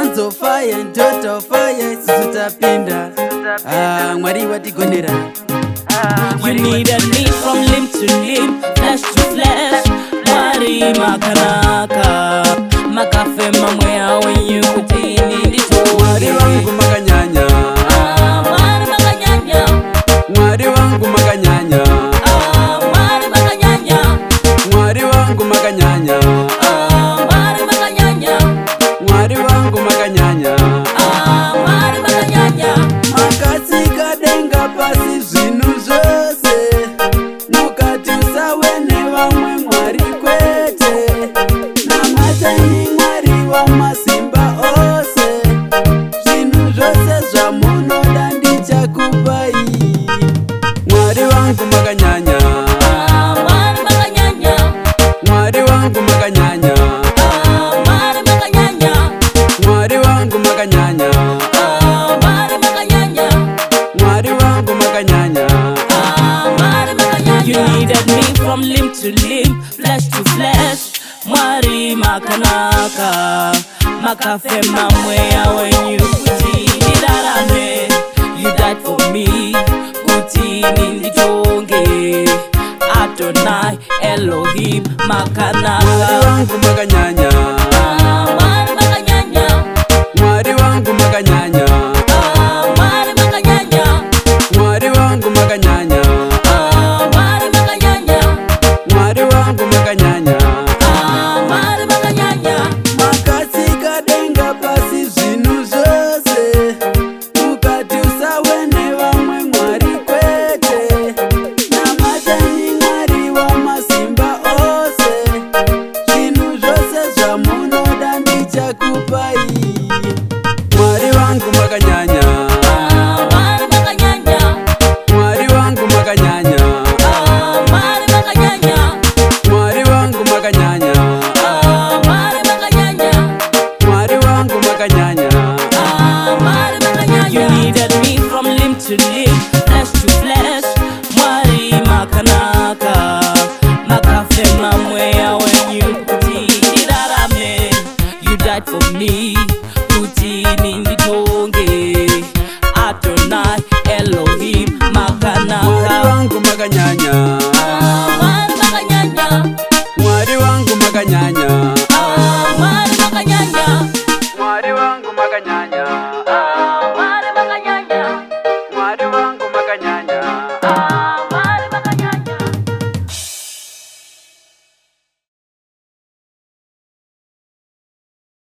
sons of fire and daughter of fire, tutapinda. Mwari watigonera. You needed me from limb to limb, flesh to flesh. Mwari makanaka, makafe mamwea when you kutini ndito. Mwari wangu makanyanya, Mwari makanyanya, mwari wangu makanyanya, Mwari makanyanya, mwari wangu makanyanya, Mwari makanyanya, mwari wangu makanyanya, Mwari makanyanya. makasika denga pasi zvinu zvose, nokati usawene vamwe mwari kwete, namatani mwari wamasimba ose, zvinhu zvose zvamunoda ndichakupai. Mwari wangu makanyanya, Mwari makanyanya, mwari wangu makanyanya, Mwari makanyanya, mwari wangu makanyanya, Mwari makanyanya, mwari wangu makanyanya. Mwari makanyanya. You needed me from limb to limb, flesh to flesh. Mwari makanaka, makafe mamwea when you kutini darame. You died for me, kutini ndijonge. Adonai, Elohim, Mwari makanaka. wangu makanyanya, Mwari makanyanya, mwari wangu makanyanya, Mwari makanyanya, mwari wangu makanyanya, Mwari makanyanya, mwari wangu makanyanya. Mwari makanyanya. Makasika denga pasi zvinhu zvose, ukati usawene vamwe mwari kwete, namatani mwari wamasimba ose, zvinhu zvose zvamunoda ndichakupai. Mwari wangu makanyanya, Mwari makanyanya, mwari wangu makanyanya, Mwari makanyanya, mwari wangu makanyanya, Mwari makanyanya, mwari wangu makanyanya. Mwari makanyanya. You needed me from limb to limb, flesh to flesh. Mwari makanaka, makafe mamwea when you kutini darame. You died for me, kutini ndito.